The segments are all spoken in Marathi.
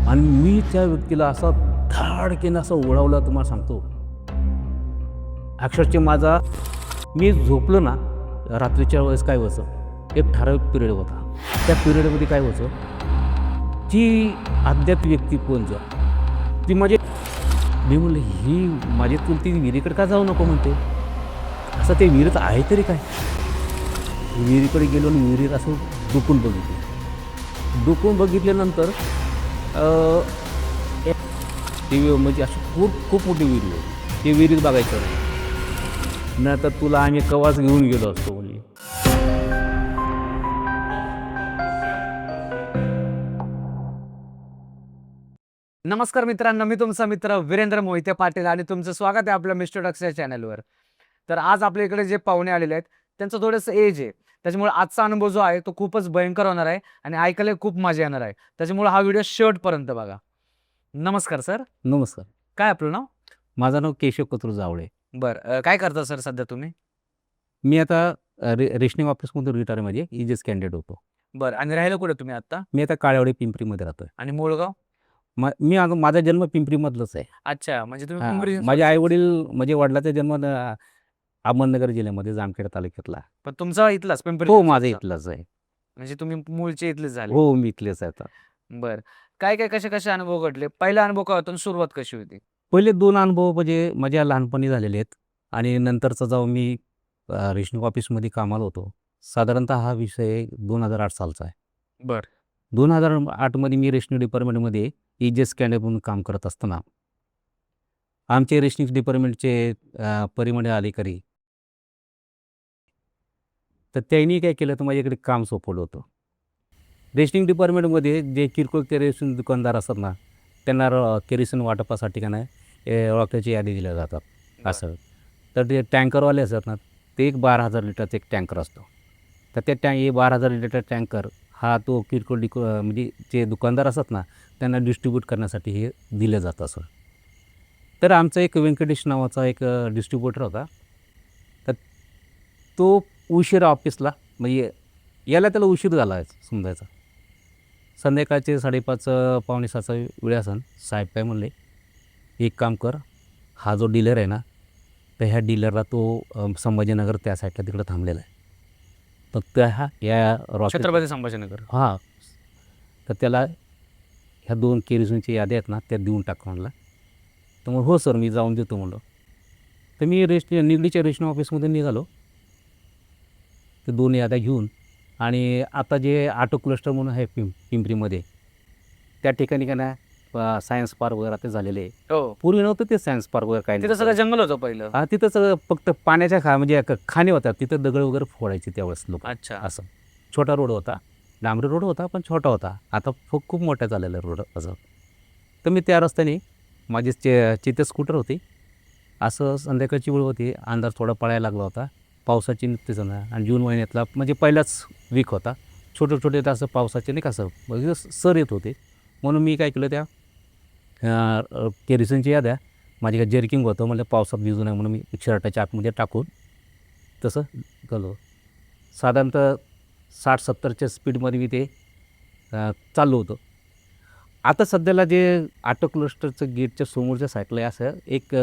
आणि मी त्या व्यक्तीला असा धाडकेनं असं ओढावलं, तुम्हाला सांगतो. अक्षरशः मी झोपलो ना रात्रीच्या वेळेस, काय व्हायचं, एक ठराविक पिरियड होता. त्या पिरियडमध्ये काय व्हायचं, ती अज्ञात व्यक्ती कोण ती मी म्हणलं, ही माझी चुलती विहिरीकडे का जाऊ नको म्हणते, असं ते विहिरीत आहे तरी काय. विहिरीकडे गेलो आणि विहिरीत असं डुकून बघितल्यानंतर ती म्हणजे अशी खूप मोठी विहीर होती. ती विहिरीत बघायचं नाही तर तुला आम्ही कवाच घेऊन गेलो असतो म्हणजे. नमस्कार मित्रांनो, मी तुमचा मित्र वीरेंद्र मोहिते पाटील आणि तुमचं स्वागत आहे आपल्या मिस्टर डक्स या चॅनलवर. तर आज आपल्या इकडे जे पाहुणे आलेले आहेत त्यांचं थोडंसं एज आहे, त्याच्यामुळे आजचा अनुभव जो आहे तो खूपच भयंकर होणार आहे आणि ऐकायला खूप मजा येणार आहे. त्याच्यामुळे हा व्हिडिओ शेवटपर्यंत बघा. नमस्कार सर. नमस्कार. काय आपलं नाव? माझं नाव केशव कतरू जावळे. बरं, काय करता सर सध्या तुम्ही? मी आता रेशनिंग ऑफिसमधून रिटायर म्हणजे इजेस कॅन्डिडेट होतो. बरं, आणि राहिलं कुठे तुम्ही आता? मी आता काळेवाडी पिंपरीमध्ये राहतोय. आणि मूळगाव? माझा जन्म पिंपरीमधलाच आहे. अच्छा, म्हणजे तुम्ही पिंपरी. माझे आई वडील म्हणजे वडिलाचा जन्म अहमदनगर जिल्ह्यामध्ये जामखेड तालुक्यातला. पण तुमचा इथलाच पिंपरी? हो, माझा इथलाच आहे. म्हणजे तुम्ही मूळचे इथलेच झाले? हो, मी इथलेच आहे आता. बरं, काय काय कसे अनुभव घडले? पहिला अनुभव काय होता आणि सुरुवात कशी होती? पहिले 2 अनुभव म्हणजे माझ्या लहानपणी झालेले आहेत आणि नंतरचा जेव्हा मी रेशनिंग ऑफिसमध्ये कामाला होतो, साधारणतः हा विषय 2008 सालचा आहे. बरं. 2008मध्ये मी रेशनिंग डिपार्टमेंटमध्ये इजेस कॅन्डिडेट म्हणून काम करत असताना आमचे रेशनिंग डिपार्टमेंटचे परिमंडळ अधिकारी, तर त्यांनी काय केलं, तर माझ्याकडे काम सोपवलं होतं. रेशनिंग डिपार्टमेंटमध्ये जे किरकोळ केरोसिन दुकानदार असतात ना, त्यांना केरोसिन वाटपासाठी का नाही रॉकेटची यादी दिल्या जातात असं. तर ते टँकरवाले असतात ना, ते एक 12,000 लिटरचा एक टँकर असतो. तर त्या 12,000 लिटर टँकर हा तो किरकोळ म्हणजे जे दुकानदार असतात ना, त्यांना डिस्ट्रीब्यूट करण्यासाठी हे दिलं जातं असं. तर आमचा एक व्यंकटेश नावाचा एक डिस्ट्रीब्युटर होता. तर तो उशिरा ऑफिसला म्हणजे त्याला उशीर झाला आहे समजायचा. संध्याकाळचे 5:30 पावणे 6चा वेळ असेल. साहेब काय म्हणले, एक काम कर, हा जो डीलर आहे ना, तर ह्या डीलरला तो संभाजीनगर त्या साईडला तिकडं थांबलेला आहे. फक्त छत्रपती संभाजीनगर. हां, तर त्याला ह्या 2 केरोसिनच्या याद्या आहेत ना, त्या देऊन टाका म्हणला. तर मग हो सर, मी जाऊन देतो म्हणलं. तर मी निगडीच्या रेशनिंग ऑफिसमध्ये निघालो. ते 2 याद्या घेऊन, आणि आता जे ऑटो क्लस्टर म्हणून आहे पिंपरीमध्ये, त्या ठिकाणी काय ना सायन्स पार्क वगैरे ते झालेले आहे. हो, पूर्वी नव्हतं ते सायन्स पार्क वगैरे काय तिथं नाही. सगळं जंगल होतं पहिलं. हां, तिथं सगळं फक्त पाण्याच्या म्हणजे खाणी होत्या. तिथं दगड वगैरे फोडायचे त्यावेळेस लोक. अच्छा. असं छोटा रोड होता, डांबरी रोड होता, पण छोटा होता. आता खूप मोठा झालेला रोड असं. तर मी त्या रस्त्याने माझी चिते स्कूटर होती. असं संध्याकाळची वेळ होती, अंधार थोडा पडायला लागला होता. पावसाची नुकतीच ना, आणि जून महिन्यातला म्हणजे पहिलाच वीक होता. छोटे असं पावसाचे नाही का असं म्हणजे सर येत होते. म्हणून मी काय केलं, त्या केरोसिनची याद्या, माझी काय जर्किंग होतं, म्हणजे पावसात भिजू नये म्हणून मी शर्टाच्या आतमध्ये टाकून तसं गेलो. साधारणतः 60-70च्या स्पीडमध्ये मी ते चाललो होतो. आता सध्याला जे ऑटो क्लस्टरचं गेटच्या समोरच्या साईडला आहे, असं एक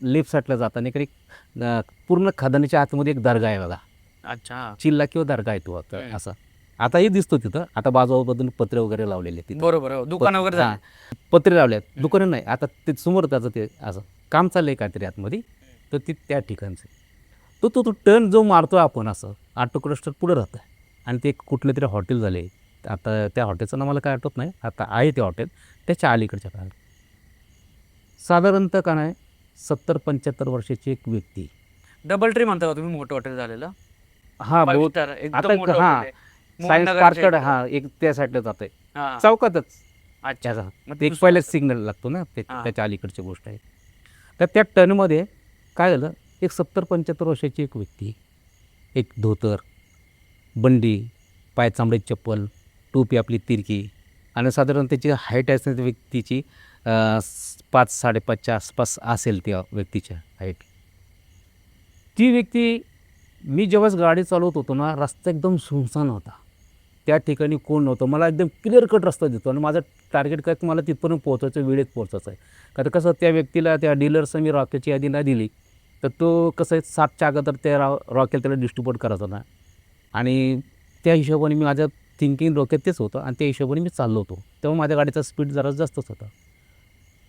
लेफ्ट साईडला जाताना इकडे एक पूर्ण खदानीच्या आतमध्ये एक दर्गा आहे बघा. अच्छा, चिल्ला किंवा दर्गा आहे तो आता असा. आताही दिसतो तिथं. आता बाजूबाजून पत्रे वगैरे लावलेले आहेत तिथं. बरोबर. हो, दुकान वगैरे झाली. हां, पत्रे लावले आहेत. दुकानं नाही. आता ते समोर त्याचं ते असं काम चाललं आहे काहीतरी आतमध्ये. तर ती त्या ठिकाणचं तो टर्न जो मारतो आपण, असं ऑटो क्लस्टर पुढं राहतं आणि ते कुठलं तरी हॉटेल झाले. आता त्या हॉटेलचं नाव मला काय आठवत नाही. आता आहे ते हॉटेल त्याच्या अलीकडच्या काळात. साधारणतः का नाही 70-75 वर्षाची एक व्यक्ती. डबल ट्री म्हणता का तुम्ही? मोठं हॉटेल झालेलं. हां, Five बहुत. star, एकदम आता मोठं हां, हॉटेल आहे. सायन्स मोहननगरच्या पार्ककडे इकडं. हां, एक त्या साईडला जातं आहे. हां. चौकातच. अच्छा. त्याचा मग ते एक दुसरं पहिलेच हॉटेल. सिग्नल लागतो ना, हां. त्याच्या अलीकडची गोष्ट आहे. तर त्या टर्नमध्ये काय झालं, एक 70-75 वर्षाची एक व्यक्ती, एक धोतर, बंडी, पाय चांबड्याची चप्पल, टोपी आपली तिरकी, आणि साधारण त्याची हाईट असते त्या व्यक्तीची 5-5.5च्या आसपास असेल त्या व्यक्तीच्या हाईट. ती व्यक्ती, मी जेव्हाच गाडी चालवत होतो ना, रस्ता एकदम सुनसान होता. त्या ठिकाणी कोण नव्हतं. मला एकदम क्लिअर कट रस्ता दिसतो आणि माझं टार्गेट काय मला तिथपर्यंत पोहोचायचं, वेळेत पोहोचायचं आहे. कारण कसं त्या व्यक्तीला, त्या डीलर्सनं मी रॉकेलची यादी नाही दिली तर तो कसं आहे 7च्या अगोदर त्या रॉकेल त्याला डिस्ट्रीब्यूट करायचा ना. आणि त्या हिशोबाने मी माझ्या थिंकिंग डोक्यात तेच होतं आणि त्या हिशोबाने मी चाललो होतो. तेव्हा माझ्या गाडीचा स्पीड जरा जास्तच होता.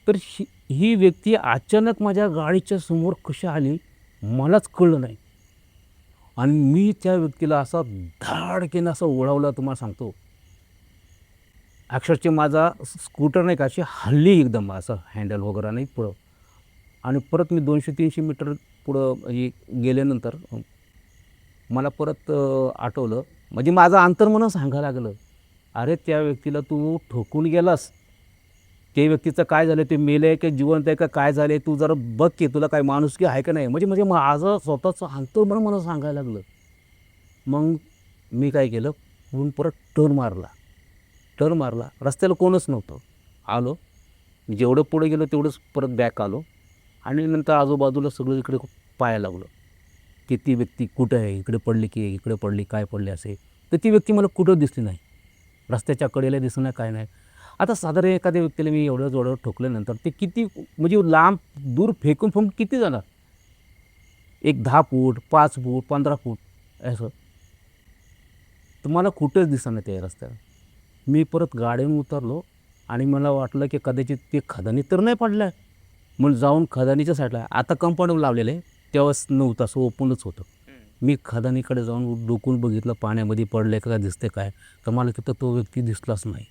तर ही व्यक्ती अचानक माझ्या गाडीच्या समोर कशी आली मलाच कळलं नाही. आणि मी त्या व्यक्तीला असा धाडकेनं असं ओढावलं तुम्हाला सांगतो. अक्षरशः माझा स्कूटर नाही का अशी हलली एकदम, असं हँडल वगैरे नाही पुढं. आणि परत मी 200-300 मीटर पुढं गेल्यानंतर मला परत आठवलं, म्हणजे माझं अंतर्मन सांगायला लागलं, अरे त्या व्यक्तीला तू ठोकून गेलास. त्या व्यक्तीचं काय झालं, ते मेलं आहे की जिवंत आहे का काय झालं आहे, तू जरा बघ की तुला काय माणुसकी आहे का नाही. म्हणजे म्हणजे माझं स्वतःचं अंतर्मन मला सांगायला लागलं. मग मी काय केलं, म्हणून परत टर्न मारला. रस्त्याला कोणच नव्हतं. आलो, जेवढं पुढे गेलो तेवढंच परत बॅक आलो आणि नंतर आजूबाजूला सगळं इकडे पाहायला लागलो की ती व्यक्ती कुठं आहे, इकडे पडली की इकडे पडली, काय पडली असे. तर ती व्यक्ती मला कुठं दिसली नाही, रस्त्याच्या कडेला दिसलं नाही, काय नाही. आता साधारण एखाद्या व्यक्तीला मी एवढं जोरावर ठोकल्यानंतर ते किती म्हणजे लांब दूर फेकून किती जाणार, एक 10 फूट, 5 फूट, 15 फूट असं. तर मला कुठंच दिसेना त्या रस्त्यावर. मी परत गाडीवरून उतरलो आणि मला वाटलं की कदाचित ते खदानी तर नाही पडलं. मग जाऊन खदानीच्या साईडला, आता कंपाऊंड लावलेलं आहे, तेव्हाच नव्हतं, असं ओपनच होतं. मी खदानीकडे जाऊन डोकून बघितलं पाण्यामध्ये पडलं का दिसते काय, तर मला तिथं तो व्यक्ती दिसलाच नाही.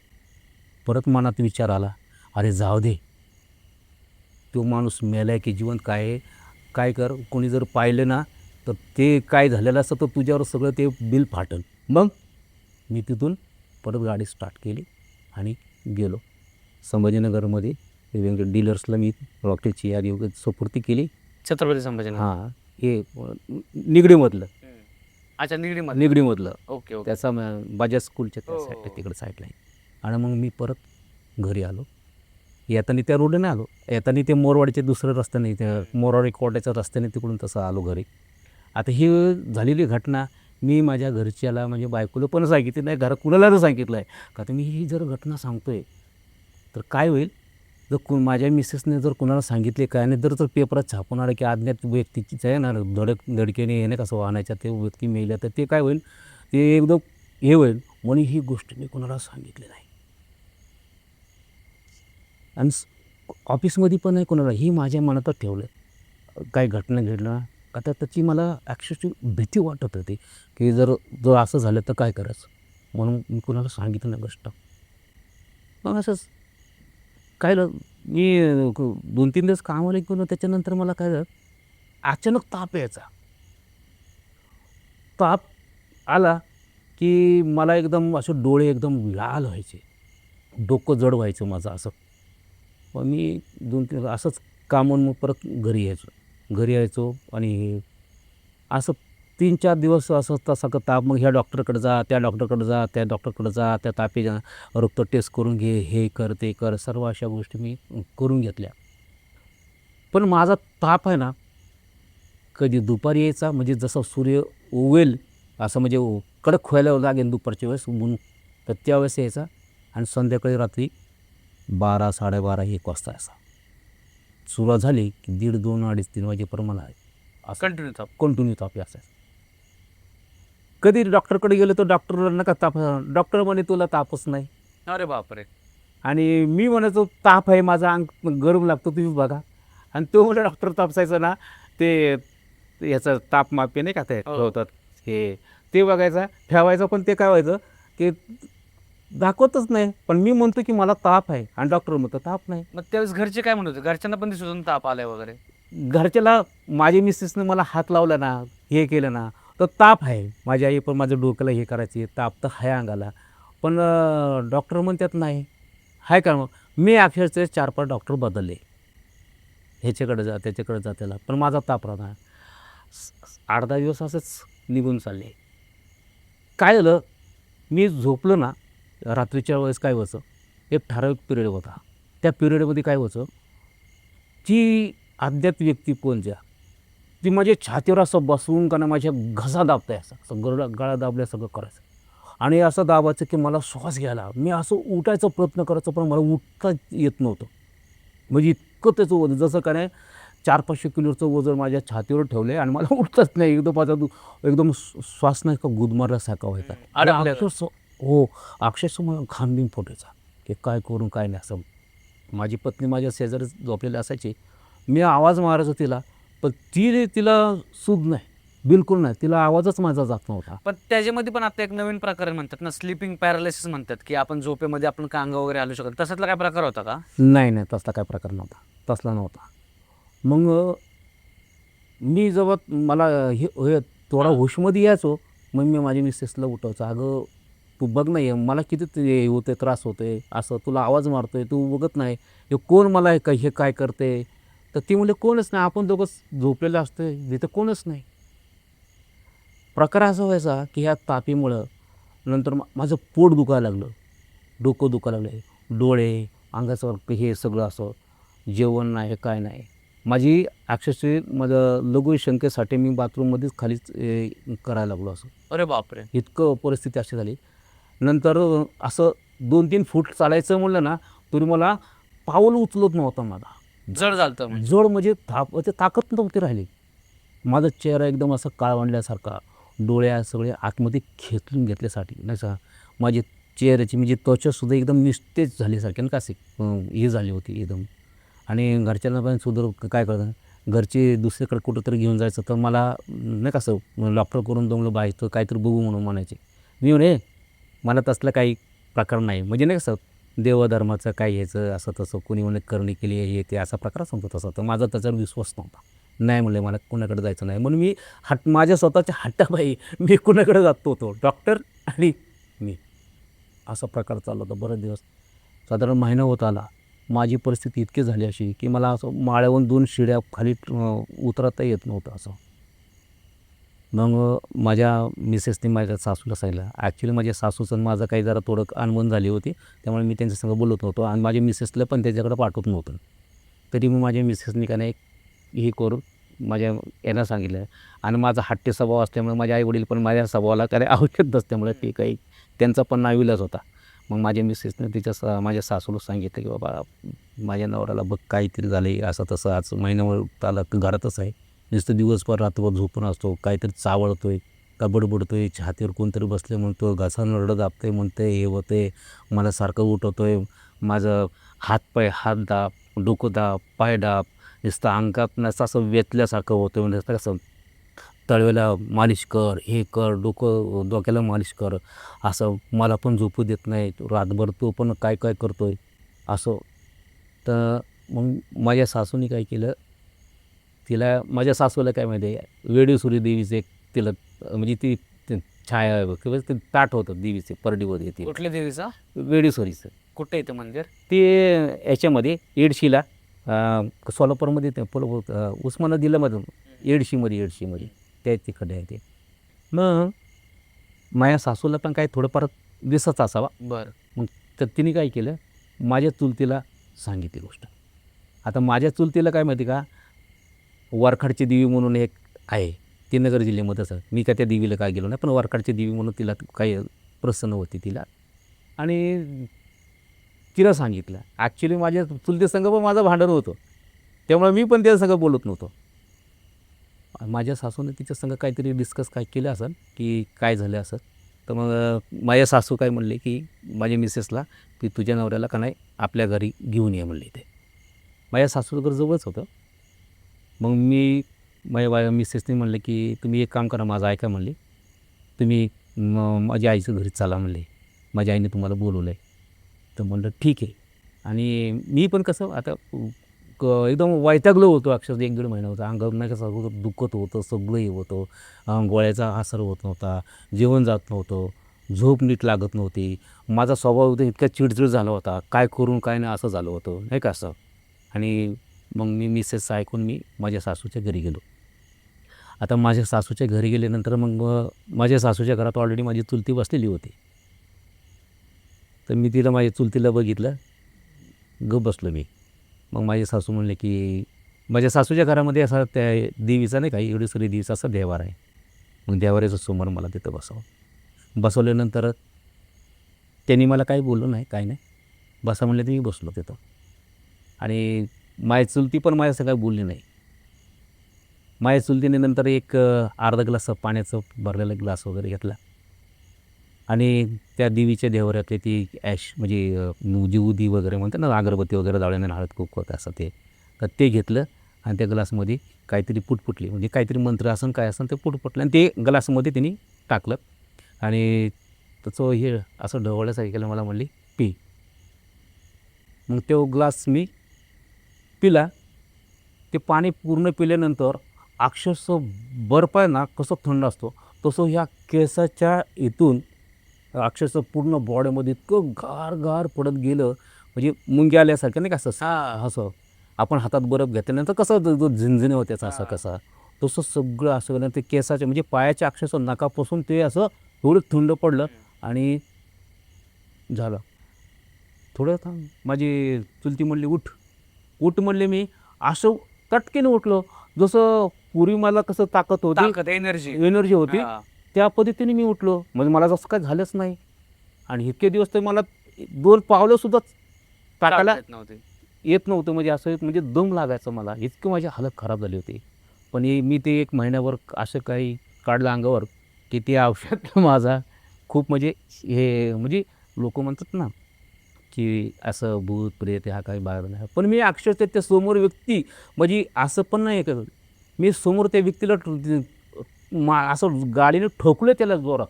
परत मनात विचार आला, अरे जाऊ दे, तो माणूस मेला आहे की जिवंत काय आहे, काय कर, कोणी जर पाहिलं ना तर ते काय झालेलं असतं तर तुझ्यावर सगळं ते बिल फाटल. मग मी तिथून परत गाडी स्टार्ट केली आणि गेलो संभाजीनगरमध्ये. डीलर्सला मी रॉकेलची यादी वगैरे सुपूर्ती केली. छत्रपती संभाजीनगर. हां, हे निगडीमधलं. अच्छा, निगडीमधलं ओके ओके. त्याचा बाजाज स्कूलच्या त्या हो, साईडला, हो. तिकडं साईडला आहे. आणि मग मी परत घरी आलो. येताना त्या रोडने आलो, येताना ते मोरवाडीचे दुसरं रस्त्याने, त्या मोरवाडी कोट्याच्या रस्त्याने तिकडून तसं आलो घरी. आता ही झालेली घटना मी माझ्या घरच्याला म्हणजे बायकोला पण सांगितली नाही, घरात कुणालाच सांगितलं आहे. का तर मी ही जर घटना सांगतोय तर काय होईल, जर माझ्या मिसेसने जर कुणाला सांगितले काय नाही, जर पेपरात छापून आलं की अज्ञात व्यक्तीची आहे ना धडकेने येणे कसं वाहनाच्या ते व्यक्ती मेल्या, तर ते काय होईल, ते एकदम हे होईल. म्हणून ही गोष्ट मी कुणाला सांगितली नाही. आणि ऑफिसमध्ये पण नाही कोणाला, ही माझ्या मनातच ठेवलं. काय घटना घडलं का तर त्याची मला ॲक्च्युअली भीती वाटत होती की जर असं झालं तर काय करायचं. म्हणून मी कुणाला सांगितलं नाही गोष्ट. मग असंच काय मी 2-3 दिवस कामाला गेलो, त्याच्यानंतर मला काय झालं, अचानक ताप यायचा. ताप आला की मला एकदम असे डोळे एकदम लाल व्हायचे, डोकं जड व्हायचं माझं असं. मग मी 2-3 असंच कामावरून मग परत घरी यायचो आणि असं 3-4 दिवस असं तसा का ताप. मग ह्या डॉक्टरकडे जा, त्या डॉक्टरकडे जा, त्या डॉक्टरकडे जा, त्या तापीच्या रक्त टेस्ट करून घे, हे कर, ते कर, सर्व अशा गोष्टी मी करून घेतल्या. पण माझा ताप आहे ना, कधी दुपारी यायचा, म्हणजे जसं सूर्य उगवेल असं, म्हणजे कडक व्हायला लागेल दुपारच्या वेळेस ऊन, तर त्यावेळेस यायचा. आणि संध्याकाळी रात्री 12, 12:30, 1 वाजता असा सुरुवात झाली की 1:30, 2, 2:30, 3 वाजेपर्यंत मला असं कंटिन्यू ताप असायचा. कधी डॉक्टरकडे गेलो तर डॉक्टरांना का ताप, डॉक्टर म्हणे तुला तापच नाही. अरे बापरे. आणि मी म्हणायचो ताप आहे, माझा अंग गरम लागतो, तुम्ही बघा. आणि तो म्हणजे डॉक्टर तापसायचा ना, ते याचं तापमापे नाही का ते ठेवतात, ते बघायचा, ठेवायचं. पण ते काय व्हायचं की दाखवतच नाही. पण मी म्हणतो की मला ताप आहे आणि डॉक्टर म्हणतो ताप नाही. मग त्यावेळेस घरचे काय म्हणत होते? घरच्यांना पण दिसत होतं ताप आलाय वगैरे? घरच्याला माझ्या मिसेसने मला हात लावला ना, हे केलं ना, तर ताप आहे. माझी आई पण माझ्या डोक्याला हे करायची, ताप तर आहे अंगाला. पण डॉक्टर म्हणतात नाही आहे का. मग मी अक्षरशः 4-5 डॉक्टर बदलले, ह्याच्याकडे जा, त्याच्याकडे जा, त्याला, पण माझा ताप राहणार. 8-10 दिवस असंच निघून चालले. काय झालं, मी झोपलं ना रात्रीच्या वेळेस, काय व्हायचं, एक ठराविक पिरियड होता. त्या पिरियडमध्ये काय व्हायचं, जी अज्ञात व्यक्ती कोणत्या, ती माझ्या छातीवर असं बसवून का ना माझ्या घसा दाबताय, असं गळा दाबल्या सगळं करायचं. आणि असं दाबायचं की मला श्वास घ्यायला. मी असं उठायचा प्रयत्न करायचो, पण मला उठता येत नव्हतं. म्हणजे इतकं त्याचं वजन, जसं का नाही 400-500 किलोचं वजन माझ्या छातीवर ठेवलं आणि मला उठताच नाही. एकदम माझा एकदम श्वास नाही का गुदमरल्यासारखा व्हायचा. आणि अक्षरशः हो, अक्षरशः मला घाम फुटायचा की काय करू काय नाही असं. माझी पत्नी माझ्या शेजारीच झोपलेली असायची. मी आवाज मारायचो तिला, पण तिला सूद नाही, बिलकुल नाही. तिला आवाजच माझा जात नव्हता. पण त्याच्यामध्ये पण आता एक नवीन प्रकार म्हणतात ना, स्लीपिंग पॅरालिसिस म्हणतात, की आपण झोपेमध्ये आपण कांग वगैरे हलू शकतो. तशातला काय प्रकार होता का? नाही, तसला काय प्रकार नव्हता. तसला नव्हता. मग मी जेव्हा मला हे हे थोडा होशमध्ये यायचो, मग मी माझ्या मिसेसला उठवायचो. "अगं, तू बघ ना, हे मला किती ते होते, त्रास होतोय, असं तुला आवाज मारतोय, तू बघत नाही. हे कोण मला हे काय करते?" तर ती म्हणली, "कोणच नाही, आपण दोघंच झोपलेलं असतोय, तिथं कोणच नाही." प्रकार असा व्हायचा की ह्या तापीमुळं नंतर माझं पोट दुखायला लागलं, डोकं दुखायला लागलं, डोळे, अंगाचं हे सगळं असं, जेवण नाही, काय नाही. माझी अक्षरशः माझं लघुशंकेसाठी मी बाथरूममध्येच खालीच करायला लागलो असं. अरे बापरे! इतकं परिस्थिती अशी झाली. नंतर असं 2-3 फूट चालायचं म्हणलं ना, तरी मला पाऊल उचलत नव्हता माझा. जड झालतं म्हणजे. जड म्हणजे ताकद नव्हती राहिली. माझा चेहरा एकदम असा काळवंडल्यासारखा, डोळे सगळे आतमध्ये खेचून घेतल्यासाठी नाही का, माझी चेहऱ्याची म्हणजे त्वचासुद्धा एकदम निस्तेज झाल्यासारखी आणि का अशी हे झाली होती एकदम. आणि घरच्यांना पण सुद्धा काय करतं, घरचे दुसरीकडे कुठंतरी घेऊन जायचं तर मला नाही का असं डॉक्टर करून दमलं बायचं काहीतरी बघू म्हणून म्हणायचे. मी म्हणे मला तसलं काही प्रकार नाही, म्हणजे नाही कसं देवधर्माचं काय ह्याचं असं तसं कोणी म्हणे करणी केली हे ते असा प्रकार सांगतो तसा. तर माझा त्याच्यावर विश्वास नव्हता. नाही म्हणले मला कुणाकडे जायचं नाही, म्हणून मी माझ्या स्वतःच्या हट्टापायी मी कुणाकडे जात होतो, डॉक्टर आणि मी. असा प्रकार चालला होता बरेच दिवस. साधारण महिना होत आला. माझी परिस्थिती इतकी झाली अशी की मला असं माळ्यावरून 2 शिड्या खाली उतरता येत नव्हतं असं. मग माझ्या मिसेसने माझ्या सासूला सांगितलं. ॲक्च्युली माझ्या सासूचं आणि माझं काही जरा थोडं अनबन झाली होती, त्यामुळे मी त्यांच्यासंग बोलत नव्हतो आणि माझ्या मिसेसला पण त्याच्याकडे पाठवत नव्हतं. तरी मग माझ्या मिसेसनी का नाही हे करून माझ्या यांना सांगितलं आणि माझा हट्टी स्वभाव असल्यामुळे माझे आईवडील पण माझ्या स्वभावाला काही आवडत नसल्यामुळे ते काही त्यांचा पण नाईलाज होता. मग माझ्या मिसेसने माझ्या सासूला सांगितलं की बाबा माझ्या नवऱ्याला बघ काहीतरी झालं आहे असं तसं, आज महिनाभर आला घरातच आहे, नुसतं दिवसभर रात्रभर झोपून असतो, काहीतरी चावळतोय का बडबडतोय, छातीवर कोणतरी बसले म्हणतो, घसा नरडं दाबतोय म्हणते, हे होते, मला सारखं उठवतोय, माझं हात दाब, डोकं दाब, पाय दाब, नुसतं अंगात नसतं असं वेतल्यासारखं होतं, म्हणजे कसं तळव्याला मालिश कर, हे कर, डोक्याला मालिश कर, असं मला पण झोपू देत नाही, रातभर तो पण काय काय करतोय असं. तर मग माझ्या सासूने काय केलं, माझ्या सासूला काय माहिती आहे, वेडेश्वरी देवीचे एक तिला म्हणजे ती छाया किंवा ते ताट होतं देवीचे परडीवर येते कुठल्या देवीचा? वेडेश्वरीचं. कुठे येतं मंदिर? ते याच्यामध्ये येडशीला सोलापूरमध्ये ते उस्मानाबाद जिल्ह्यामधून येडशीमध्ये त्या तिकडे आहे ते. मग माझ्या सासूला पण काय थोडंफार दिसत असावा. बरं. मग तर तिने काय केलं, माझ्या चुलतीला सांगितली गोष्ट. आता माझ्या चुलतीला काय माहिती का, वरखाडची देवी म्हणून एक आहे, ती नगर जिल्ह्यामध्येच आहे. मी काय त्या देवीला काय गेलो नाही, पण वरखाडची देवी म्हणून तिला काही प्रसन्न होती तिला आणि तिला सांगितलं. ॲक्च्युली माझ्या चुलतीसंग पण माझं भांडण होतं, त्यामुळे मी पण त्याच्यासंग बोलत नव्हतो. माझ्या सासूने तिच्यासंग काहीतरी डिस्कस काय केलं असेल की काय झालं असं. तर मग माझ्या सासू काय म्हणले की माझ्या मिसेसला की तुझ्या नवऱ्याला का नाही आपल्या घरी घेऊन ये म्हणले. ते माझ्या सासूचं घर जवळच होतं. मग माझ्या मिसेसने म्हणलं की तुम्ही एक काम करा, माझं ऐका म्हणले, तुम्ही माझ्या आईचं घरी चाला म्हणले, माझ्या आईने तुम्हाला बोलवलं आहे. तर म्हणलं ठीक आहे. आणि मी पण कसं आता एकदम वैतागलो होतो, अक्षरशः 1-1.5 महिना होता. अंगावर नाही कसं दुखत होतं, सगळं हे होतं, गोळ्याचा असर होत नव्हता, जेवण जात नव्हतं, झोप नीट लागत नव्हती. माझा स्वभाव होता इतका चिडचिड झाला होता, काय करून काय नाही असं झालं होतं नाही का असं. आणि मग मी मिसेसचं ऐकून मी माझ्या सासूच्या घरी गेलो. आता माझ्या सासूच्या घरी गेल्यानंतर मग माझ्या सासूच्या घरात ऑलरेडी माझी चुलती बसलेली होती. तर मी माझ्या चुलतीला बघितलं, गप्प बसलो मी. मग माझे सासू म्हणले की माझ्या सासूच्या घरामध्ये असा त्या देवीचा नाही का येडेश्वरी देवीचा असा देवार आहे. मग देवाऱ्याच्या समोर मला तिथं बसवल्यानंतर त्यांनी मला काही बोललं नाही, काही नाही. बसा म्हणले तर मी बसलो तिथं. आणि माझी चुलती पण माझ्यासंग काही बोलली नाही. माझ्या चुलतीने नंतर एक अर्धा ग्लास पाण्याचं भरलेला ग्लास वगैरे घेतला आणि त्या देवीच्या देव्हाऱ्यातली ती ॲश म्हणजे जी उदी वगैरे म्हणतात ना, अगरबत्ती वगैरे जाळल्याने हळद कुंकू असं ते, तर ते घेतलं आणि त्या ग्लासमध्ये काहीतरी पुटपुटली, म्हणजे काहीतरी मंत्र असन काय असन ते पुटपुटलं आणि ते ग्लासमध्ये त्यांनी टाकलं आणि त्याचं हे असं ढवळल्यासारखं केलं. मला म्हणली पी. मग तो ग्लास मी पिला. ते पाणी पूर्ण पिल्यानंतर अक्षरशः बर्फ आहे ना, कसं थंड असतो तसं ह्या केसाच्या इथून अक्षरशः पूर्ण बॉडीमध्ये इतकं गार गार पडत गेलं, म्हणजे मुंग्या आल्यासारखं नाही का, असं असं आपण हातात बर्फ घेतल्यानंतर कसं जो झिंझिने होते असं कसं, तसं सगळं असं केलं. ते केसाच्या म्हणजे पायाच्या अक्षरशः नखापासून ते असं थोडं थंड पडलं आणि झालं. थोडं थांब, माझी चुलती म्हणली उठ उठ म्हणले. मी असं तटकीने उठलो, जसं पूर्वी मला कसं ताकद होती, ताकद, एनर्जी. एनर्जी होती, त्या पद्धतीने मी उठलो. म्हणजे मला जसं काय झालंच नाही. आणि इतके दिवस तर मला 2 पावलंसुद्धा टाकायला नव्हते. येत नव्हतं. म्हणजे असं म्हणजे दम लागायचं मला, इतकी माझी हालत खराब झाली होती. पण मी ते 1 महिन्याभर असं काही काढलं अंगावर की ते औषध माझा खूप म्हणजे हे म्हणजे लोक म्हणतात ना की असं भूत प्रेत हा काही बाहेर नाही. पण मी अक्षरशः त्या समोर व्यक्ती म्हणजे असं पण नाही करत, मी समोर त्या व्यक्तीला असं गाडीने ठोकलं त्याला जोरात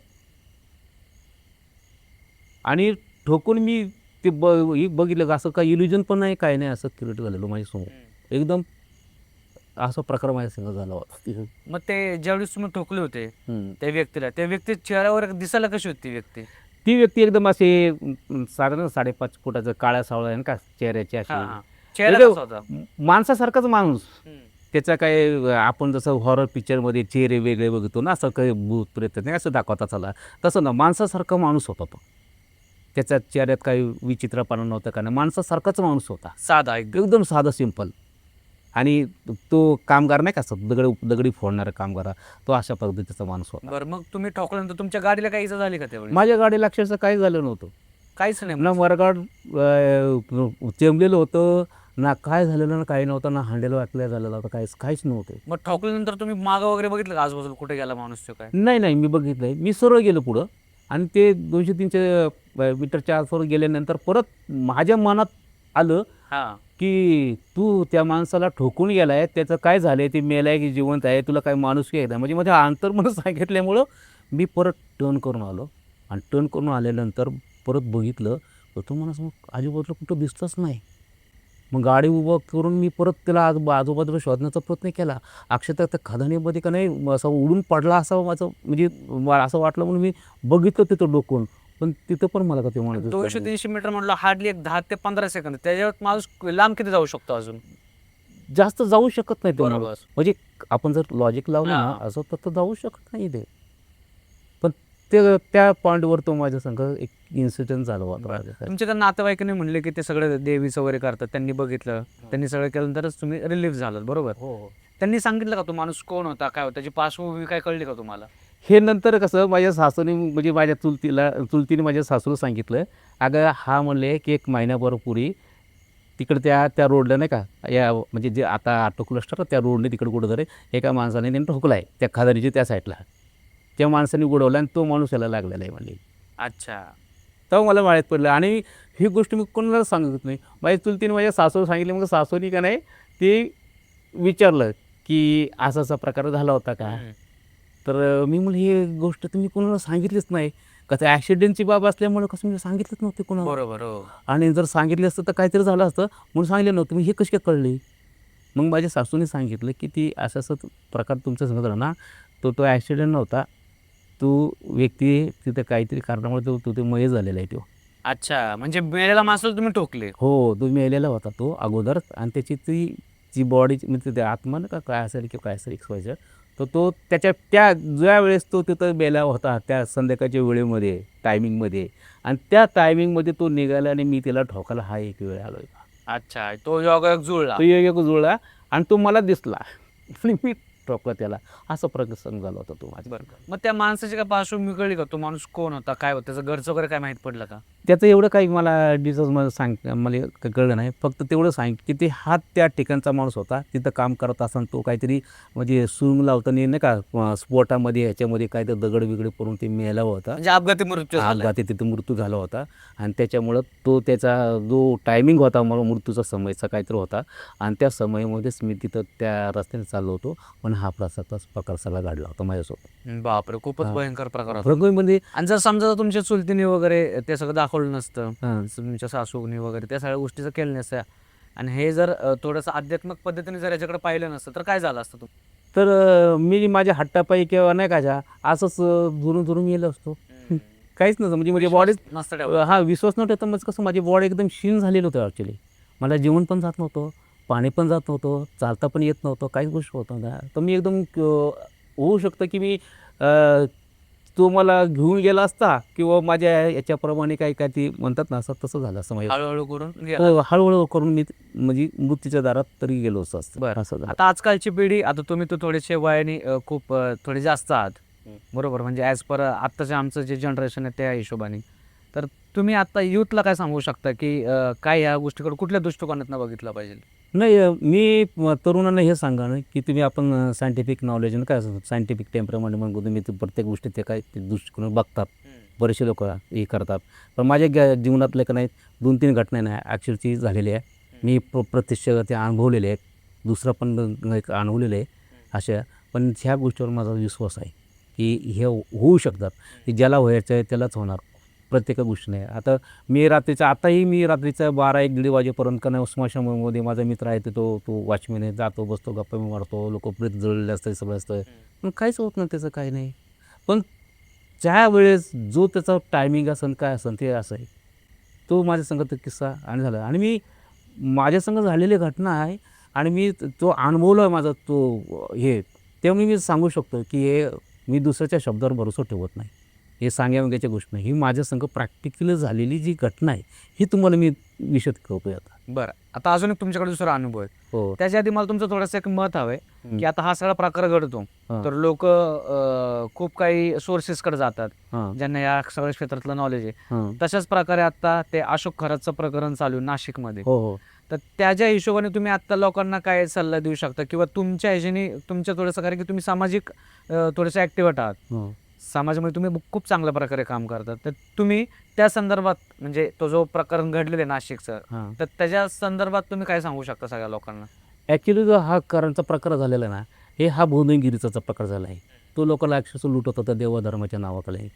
आणि ठोकून मी ते हे बघितलं का असं काही इल्युजन पण नाही, काही नाही, असं क्रिएट झालेलं माझ्यासमोर. एकदम असा प्रकार माझ्यासंग झाला होता. मग ते ज्यावेळेस तुम्ही ठोकले होते त्या व्यक्तीला, त्या व्यक्ती चेहऱ्यावर दिसायला कशी होती ती व्यक्ती एकदम असे 5.5 फुटाचं काळ्या सावळा आहे ना का चेहऱ्याची, अशी चेहरा एकदम कसा होता? माणसासारखाच माणूस. त्याचा काय आपण जसं हॉरर पिक्चरमध्ये चेहरे वेगळे बघतो ना, असं काही भूत प्रेत नाही असं दाखवता चला, तसं ना, माणसासारखा माणूस होता तो. त्याच्या चेहऱ्यात काही विचित्रपणा नव्हता का नाही, माणसासारखाच माणूस होता, साधा एकदम साधा सिंपल. आणि तो कामगार नाही का, असं दगडी फोडणारा कामगार, तो अशा पद्धतीचा माणूस होता. बरं, मग तुम्ही ठोकल्यानंतर तुमच्या गाडीला काही इजा झाली का त्यावेळी? माझ्या गाडीला अक्षरशः काही झालं नव्हतं. काहीच नाही. ना मरगाड चेंबलेलं होतं, ना काय झालेलं, ना काही नव्हतं, ना हांडेला वाकल्या झालेलं होतं, काहीच नव्हतं. मग ठोकल्यानंतर तुम्ही मागं वगैरे बघितलं का आजूबाजूला कुठे गेला माणूस तो काय? नाही, मी बघितलं आहे. मी सरळ गेलो पुढं आणि ते 200-300 मीटरच्या आसपास गेल्यानंतर परत माझ्या मनात आलं की तू त्या माणसाला ठोकून गेलाय, त्याचं काय झालंय, ते मेलाय की जिवंत आहे, तुला काय माणुसकी आहे का? म्हणजे माझ्या अंतर्मन सांगितल्यामुळं मी परत टर्न करून आलो आणि टर्न करून आल्यानंतर परत बघितलं तर तो माणूस मग आजूबाजूला कुठं दिसतच नाही. मग गाडी उभं करून मी परत त्याला आजूबाजूला शोधण्याचा प्रयत्न केला. अक्षरशः त्या खदानीमध्ये का नाही असा उडून पडला असावं माझं, म्हणजे असं वाटलं म्हणून मी बघितलं तिथं डोकून, पण तिथं पण मला का ते माणूस 200-300 मीटर म्हटलं हार्डली एक 10 ते 15 सेकंद. त्याच्यावर माणूस लांब किती जाऊ शकतो अजून? जास्त जाऊ शकत नाही तो बरोबर. माणूस. म्हणजे आपण जर लॉजिक लावलं ना हां. असं तर जाऊ शकत नाही ते. पण ते त्या पॉईंटवर तो माझ्या संग एक इन्सिडेंट झाला होता माझ्यासाठी. तुमच्या त्या नातेवाईकांनी म्हणले की ते सगळं देवीचं वगैरे करतात, त्यांनी बघितलं, त्यांनी सगळं केल्यानंतरच तुम्ही रिलीफ झालात, बरोबर? हो. त्यांनी सांगितलं का तो माणूस कोण होता, काय होता, त्याची पार्श्वभूमी काय कळली का तुम्हाला? हे नंतर कसं माझ्या सासूने म्हणजे माझ्या चुलतीने माझ्या सासूला सांगितलं, अगं हा म्हणले की 1 महिन्यापूर्वी तिकडे त्या रोडला नाही का, या म्हणजे जे आता ऑटो क्लस्टर त्या रोडने तिकडे कुठंतरी एका माणसाने त्यांनी ठोकला आहे त्या खदानीच्या त्या साईडला. त्या माणसाने उडवला आणि तो माणूस याला लागलेला आहे म्हणले. अच्छा. तेव्हा मला माहीत पडलं आणि ही गोष्ट मी कोणाला सांगत नाही. माझ्या चुलतीने माझ्या सासूला सांगितली. मग सासूनी का नाही ते विचारलं की असा प्रकार झाला होता का? तर मी म्हणलं ही गोष्ट तुम्ही कोणाला सांगितलीच नाही. कसं ॲक्सिडेंटची बाब असल्यामुळे कसं मी सांगितलंच नव्हते कोणाला. बरोबर. हो. आणि जर सांगितलं असतं तर काहीतरी झालं असतं म्हणून सांगितलं नव्हतं. मी हे कशी काय कळली? मग माझ्या सासूने सांगितलं की ती असं प्रकार तुमच्या समोर झाला ना, तो ॲक्सिडेंट नव्हता. तो व्यक्ती तिथे काहीतरी कारणामुळे तो ते मय झालेला आहे तो. अच्छा, म्हणजे मेलेला माणसाला तुम्ही ठोकले? हो, तो मेलेला होता तो अगोदर आणि त्याची जी बॉडीची म्हणजे ते आत्मा ना का काय असेल किंवा काय असेल एक्सवायझेड, तर तो त्या ज्या वेळेस तो तिथं मेला होता त्या संध्याकाळच्या वेळेमध्ये टायमिंगमध्ये आणि त्या टायमिंगमध्ये तो निघाला आणि मी त्याला ठोकायला हा एक वेळ आलो आहे. अच्छा, तो योगायोग जुळला. तो एक जुळला आणि तो मला दिसला आणि मी स्ट्रोकला त्याला, असा प्रसंग झाला होता तो माझा. बरं. मग त्या माणसाची काय पार्श्वभूमी कळली का? तो माणूस कोण होता, काय होतं, त्याचं घरचं वगैरे काय माहीत पडलं का? त्याचं एवढं काही मला डिटेल्स मला कळलं नाही. फक्त तेवढं सांग की ते हा त्या ठिकाणचा माणूस होता. तिथं काम करत असताना तो काहीतरी म्हणजे सुरुंग लावताना नाही का स्फोटामध्ये ह्याच्यामध्ये काहीतरी दगड-बिगड पडून ते मेला होता. म्हणजे अपघाती मृत्यू झाला. अपघाती तिथे मृत्यू झाला होता आणि त्याच्यामुळं तो त्याचा जो टायमिंग होता मृत्यूचा समयचा काहीतरी होता आणि त्या समयामध्येच मी तिथं त्या रस्त्याने चाललो होतो. पण हा प्रकार सगळा घडला होता माझ्यासोबत. बापरे, खूपच हां. भयंकर प्रकार होता. रंगोळीमध्ये आणि जर समजा जर तुमच्या चुलतीने वगैरे ते सगळं दाखवलं नसतं, हां. तुमच्या सासूने वगैरे त्या सगळ्या गोष्टी जर केल्या नसत्या आणि हे जर थोडंसं आध्यात्मिक पद्धतीने जर याच्याकडे पाहिलं नसतं तर काय झालं असतं? तर मी माझ्या हट्टापायी किंवा नाही का असंच दुरून गेलो असतो. काहीच नव्हतं म्हणजे माझी बॉडी नसतं ठेवलं. हां, विश्वास नव्हता तर म्हणजे कसं माझी बॉडी एकदम क्षीण झालेलं होतं ॲक्च्युली. मला जेवण पण जात नव्हतं, पाणी पण जात नव्हतं, चालता पण येत नव्हतं, काहीच गोष्ट होत नव्हत्या. तर मी एकदम होऊ शकतं की मी तो मला घेऊन गेला असता किंवा माझ्या याच्याप्रमाणे काही काय ते म्हणतात ना असं तसं झालं असतं माझ्या. हळूहळू करून गेला. हो, हळू करून मी म्हणजे मृत्यूच्या दारात तरी गेलो असतो. बरं. असं झालं. आता आजकालची पिढी, आता तुम्ही तर थोडेसे वयाने खूप थोडे जास्त आहात. बरोबर, म्हणजे ॲज पर आत्ताचं आमचं जे जनरेशन आहे त्या हिशोबाने. तर तुम्ही आता यूथला काय सांगू शकता की काय ह्या गोष्टीकडे कुठल्या दृष्टिकोनातून बघितलं पाहिजे? नाही मी तरुणांना हे सांगा ना की तुम्ही आपण सायंटिफिक नॉलेज काय असतं सायंटिफिक टेम्परमेंट म्हणून तुम्ही ते प्रत्येक गोष्टी ते काय ते दृष्टिकोन बघतात. बरेचसे लोक हे करतात. पण माझ्या जीवनातल्या का नाही 2-3 घटना नाही ॲक्च्युअलची झालेल्या आहे. मी प्रत्यक्ष ते अनुभवलेले आहेत. दुसरं पण एक अनुभवलेलं आहे अशा. पण ह्या गोष्टीवर माझा विश्वास आहे की हे होऊ शकतात. की ज्याला व्हायचं आहे त्यालाच होणार. प्रत्येक गोष्टी नाही. आता मी रात्रीचं 12-1 दीड वाजेपर्यंत का नाही स्मशानभूमीमध्ये माझा मित्र आहे तो वॉचमॅन आहे. जातो बसतो गप्पा मारतो. लोकं प्रेत जळलेले असतात सगळं असतं. पण काहीच होत नाही त्याचं काही नाही. पण त्यावेळेस जो त्याचा टायमिंग असेल काय असेल ते असं आहे. तो माझ्या संग तो किस्सा आणि झाला आणि मी माझ्या संग झालेली घटना आहे आणि मी तो अनुभवला माझा तो हे त्यामुळे मी सांगू शकतो की हे मी दुसऱ्याच्या शब्दावर भरोसा ठेवत नाही. हे सांग्यावंग्याची गोष्ट नाही. ही माझ्या संग प्रॅक्टिकली झालेली जी घटना आहे ही तुम्हाला मी विशद करतोय आता. बरं. आता अजून एक तुमच्याकडे दुसरा अनुभव आहे. हो. त्याच्या आधी मला तुमचं थोडंसं एक मत हवं आहे की आता हा सगळा प्रकार घडतो हां. तर लोक खूप काही सोर्सेसकडे जातात हां. ज्यांना या सगळ्या क्षेत्रातलं नॉलेज आहे. हां. तशाच प्रकारे आता ते अशोक खरातचं प्रकरण चालू आहे नाशिकमध्ये. हो, हो. तर त्याच्या हिशोबाने तुम्ही आत्ता लोकांना काय सल्ला देऊ शकता किंवा तुमच्या ह्याच्याने तुमच्या थोडंसं, कारण की तुम्ही सामाजिक थोडेसे ॲक्टिव्ह आहात. हो. समाजामध्ये तुम्ही खूप चांगल्या प्रकारे काम करतात. तर तुम्ही त्या संदर्भात म्हणजे तो जो प्रकरण घडलेलं आहे नाशिकचं, हां. तर त्याच्या संदर्भात तुम्ही काय सांगू शकता सगळ्या लोकांना? ॲक्च्युली जो हा करंटचा प्रकार झालेला ना हा भोंदूगिरीचा प्रकार झाला आहे. तो लोकांना अक्षरशः लुटत होता देवधर्माच्या नावाखाली.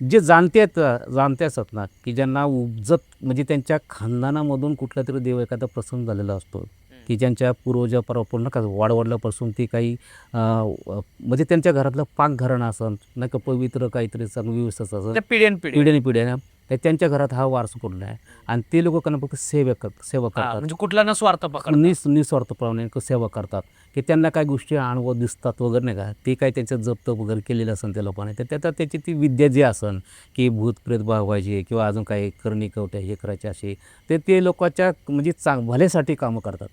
जे जाणते असतात ना की ज्यांना उपजत म्हणजे त्यांच्या खानदानामधून कुठला तरी देव एखादा प्रसंग झालेला असतो की ज्यांच्या पूर्वजापासून का वाडवडिलापासून ती काही म्हणजे त्यांच्या घरातलं पाकघराणं असन नाही का पवित्र काहीतरी चांगली व्यवस्था असेल त्या पिढ्यानपिढी पिढ्याने तर त्यांच्या घरात हा वारसा पडला आहे आणि ते लोक त्यांना फक्त सेवा करतात म्हणजे कुठला न स्वार्थ पकड. निस्वार्थपणे सेवा करतात की त्यांना काही गोष्टी अनुभव दिसतात वगैरे नाही का ते काही त्यांचं जप्त वगैरे केलेलं असेल त्या लोकांनी तर त्याच्यात त्याची ती विद्या जी असन की भूत प्रेत भागवायची किंवा अजून काही करणी कवट्या हे करायचे असे ते लोकांच्या म्हणजे भल्यासाठी कामं करतात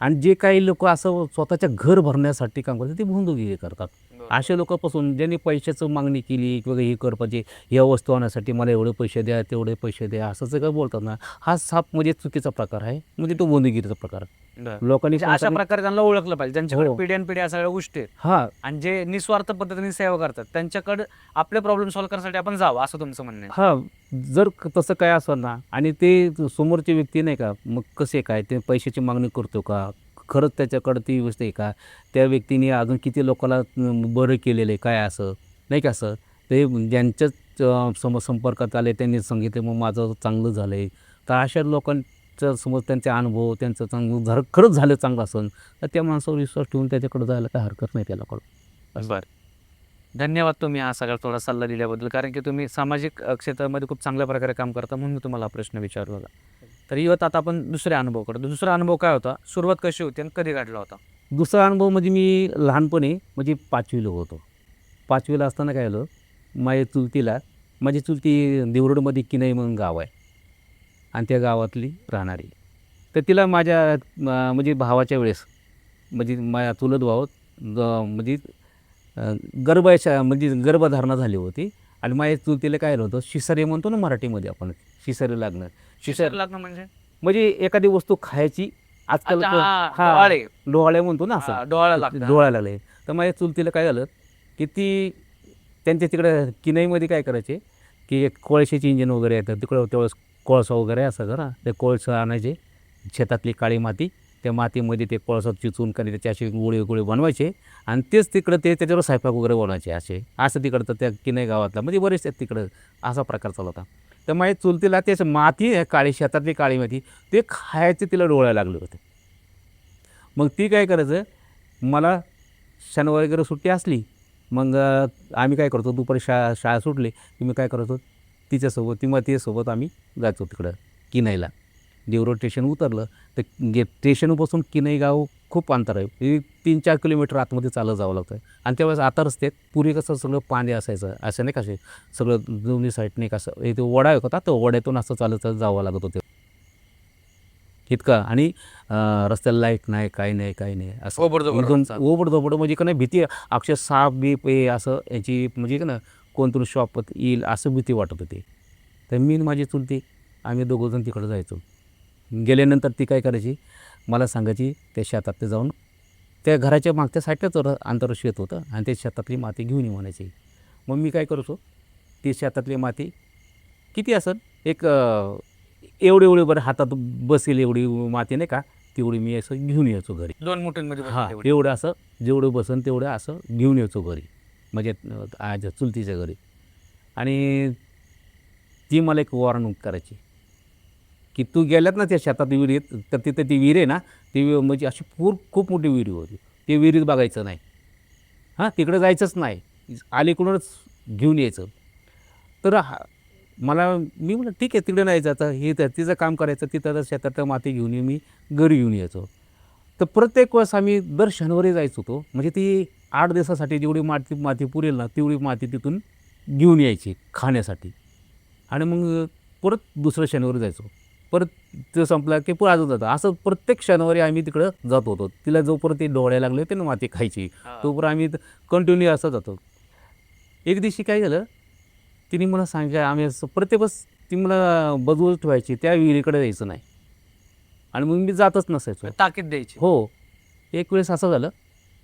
आणि जे काही लोक असं स्वतःच्या घर भरण्यासाठी काम करतात ते भोंदूगिरी करतात. अशा लोकांपासून ज्यांनी पैशाचं मागणी केली किंवा हे कर पाहिजे या वस्तू आणण्यासाठी मला एवढे पैसे द्या तेवढे पैसे द्या असं सगळं बोलतात ना हा साप म्हणजे चुकीचा प्रकार आहे म्हणजे तो भोंदूगिरीचा प्रकार. लोकांनी म्हणजे अशा प्रकारे त्यांना ओळखलं पाहिजे ज्यांच्याकडे हो. पिढ्यानपिढ्या सगळ्या गोष्टी आहेत हां आणि जे निस्वार्थ पद्धतीने सेवा करतात त्यांच्याकडे आपले प्रॉब्लेम सॉल्व्ह करण्यासाठी आपण जावं असं तुमचं म्हणणं आहे. हां जर तसं काय असेल ना आणि ते समोरची व्यक्ती नाही का मग कसे काय ते पैशाची मागणी करतो का खरंच त्याच्याकडं ती व्यवस्था आहे का त्या व्यक्तीने अजून किती लोकांना बरं केलेलं आहे काय असं नाही का असं ते ज्यांच्याच संपर्कात आले त्यांनी सांगितलं मग माझं चांगलं झालं आहे तर अशा लोकांचं समज त्यांचे अनुभव त्यांचं चांगलं खरंच झालं चांगलं असेल तर त्या माणसावर विश्वास ठेवून त्याच्याकडे जायला काही हरकत नाही त्याला कळून. बरं, धन्यवाद तुम्ही हा सगळा थोडा सल्ला दिल्याबद्दल, कारण की तुम्ही सामाजिक क्षेत्रामध्ये खूप चांगल्या प्रकारे काम करता म्हणून मी तुम्हाला हा प्रश्न विचारला होता. तर येत आता आपण दुसऱ्या अनुभवाकडे. दुसरा अनुभव काय होता, सुरुवात कशी होती आणि कधी घडला होता? दुसरा अनुभव म्हणजे मी लहानपणी म्हणजे 5वीला होतो. 5वीला असताना काय झालं माझी चुलती देवरुडमध्ये किनई म्हणून गाव आहे आणि त्या गावातली राहणारी. तर तिला माझ्या म्हणजे भावाच्या वेळेस म्हणजे माझ्या चुलत भाऊ म्हणजे गर्भाशा म्हणजे गर्भधारणा झाली होती आणि माझ्या चुलतीला काय झालं होतं शिसारी म्हणतो ना मराठीमध्ये आपण शिसारी लागणं शिसर शिसारी लागणं म्हणजे म्हणजे एखादी वस्तू खायची आजकाल अच्छा, हा डोहाळे. डोहाळे म्हणतो ना डोळा असं लागतं. डोळ्याला लागले तर माझ्या चुलतीला काय झालं की ती त्यांच्या तिकडं किनईमध्ये काय करायचे की एक कोळशाची इंजिन वगैरे येतं तिकडं तेवढंच कोळसा वगैरे असायचं ना ते कोळसा आणायचे शेतातली काळी माती त्या मातीमध्ये ते कोळसा चिचून काही त्याचे असे गोळे गोळे बनवायचे आणि तेच तिकडं ते त्याच्यावर स्वयंपाक वगैरे बनवायचे असं तिकडचं त्या किनई गावातला म्हणजे बरेच आहेत तिकडं असा प्रकार चालू होता तर माझ्या चुलतीला तेच माती आहे काळी शेतातली काळी माती ते खायचे तिला डोळ्याला लागले होते मग ती काय करायचं मला शनिवारी वगैरे सुट्टी असली मग आम्ही काय करतो दुपारी शाळा सुटली की मी काय करायचो तिच्यासोबत ती मग तिच्यासोबत आम्ही जायचो तिकडं किनईला देवरोड स्टेशन उतरलं तर स्टेशनपासून किनई गाव खूप अंतर आहे 3-4 किलोमीटर आतमध्ये चालत जावं लागतं आणि त्यावेळेस आता रस्त्यात पूर्वी कसं सगळं पाणी असायचं असं नाही कसे सगळं दोन्ही साईडने कसं ते ओढा होता तर ओढ्यातून असं चालत चालत जावं लागत होतं इतकं आणि रस्त्याला लाईट नाही काही नाही काही नाही असं ओबडधोबड एकदम रस्ता. ओबडधोबड म्हणजे का नाही भीती अक्षर साप बीप हे असं याची म्हणजे का ना कोणतरी शॉप येईल असं भीती वाटत होती तर मी आणि माझी चुलती आम्ही दोघंजण तिकडं जायचो गेल्यानंतर ती काय करायची मला सांगायची त्या शेतात ते जाऊन त्या घराच्या मागच्या साईडलाच अंतर शेत होतं आणि ते शेतातली माती घेऊन ये म्हणायची मग मी काय करायचो ती शेतातली माती किती असेल एक एवढी बरं हातात बसेल एवढी माती नाही का तेवढी मी असं घेऊन यायचो घरी 2 मुठींमध्ये हां बसते एवढी. एवढं असं जेवढं बसन तेवढं असं घेऊन यायचो घरी म्हणजे आज चुलतीच्या घरी आणि ती मला एक वॉर्निंग करायची की तू गेल्यात ना त्या शेतात विहिरीत तर तिथं ती विहीर आहे ना ती म्हणजे अशी खूप मोठी विहीर होती ते विहिरीत बघायचं नाही हां तिकडं जायचंच नाही अलीकडूनच घेऊन यायचं तर मला मी म्हटलं ठीक आहे तिकडे नाही जायचं हे तर तिचं काम करायचं तिथं शेतात माती घेऊन मी घरी घेऊन यायचो तर प्रत्येक वेळेस आम्ही दर शनिवारी जायचो होतो म्हणजे ती 8 दिवसासाठी जेवढी माती पुरेल ना तेवढी माती तिथून घेऊन यायची खाण्यासाठी आणि मग परत दुसऱ्या शनिवारी जायचो परत ते संपलं की पुढं अजून जातं असं प्रत्येक शनिवारी आम्ही तिकडं जात होतो तिला जोपर्यंत ते डोळ्या लागले ते ना माती खायची तोपर्यंत आम्ही कंटिन्यू असं जातो एक दिवशी काय झालं तिने मला सांगितलं आम्ही असं प्रत्येक बस ती मला बजवत ठेवायची त्या विहिरीकडे जायचं नाही आणि मग मी जातच नसायचो ताकीद द्यायची. हो एक वेळेस असं झालं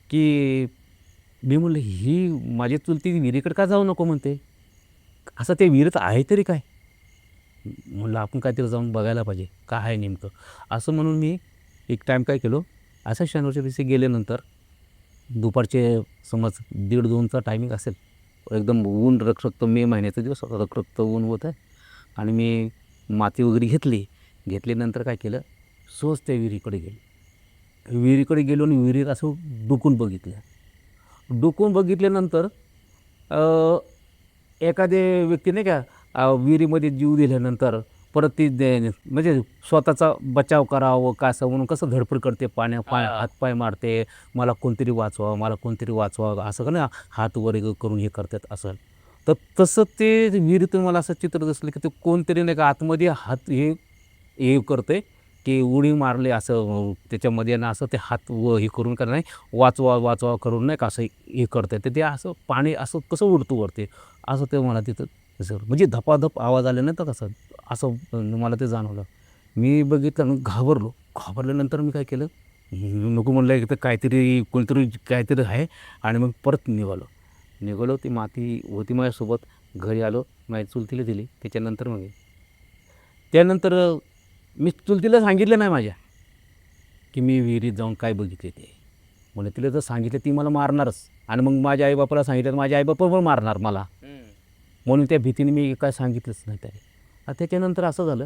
की मी म्हणलं ही माझी चुलती विहिरीकडे का जाऊ नको म्हणते असं ते विहिरीत आहे तरी काय म्हणलं आपण काहीतरी जाऊन बघायला पाहिजे काय आहे नेमकं असं म्हणून मी एक टाईम काय केलो असं शनिवारच्या दिवशी गेल्यानंतर दुपारचे समज 1:30-2चा टायमिंग असेल एकदम ऊन रखरखतं मे महिन्याचा दिवस रखरखतं ऊन होत आहे आणि मी माती वगैरे घेतल्यानंतर काय केलं सहज त्या विहिरीकडे गेलो आणि विहिरीत असं डुकून बघितल्यानंतर एखाद्या व्यक्ती नाही का विहिरीमध्ये जीव दिल्यानंतर परत ती म्हणजे स्वतःचा बचाव करावं का असं म्हणून कसं धडपड करते हातपाय मारते मला कोणतरी वाचवा असं का ना हात वर करून हे करतात असं तर तसं ते विहिरीतून मला असं चित्र दिसलं की ते कोणतरी नाही का आतमध्ये हात हे करते की उडी मारले असं त्याच्यामध्ये ना असं ते हात हे करून का नाही वाचवा करून नाही का असं हे करते तर ते असं पाणी असं कसं उडतं वरते असं ते मला तिथं तसं म्हणजे धपाधप आवाज आले नाही तर असं मला ते जाणवलं मी बघितलं घाबरल्यानंतर मी काय केलं नको म्हणलं एक तर काहीतरी आहे आणि मग परत निघालो ती माती होती माझ्यासोबत घरी आलो माझ्या चुलतीला दिली त्यानंतर मी चुलतीला सांगितलं नाही माझ्या की मी विहिरीत जाऊन काय बघितले ते म्हणजे तिला जर सांगितलं ती मला मारणारच आणि मग माझ्या आईबापाला सांगितलं माझ्या आईबापा पण मारणार मला म्हणून त्या भीतीने मी काय सांगितलंच नाही त्याने त्याच्यानंतर असं झालं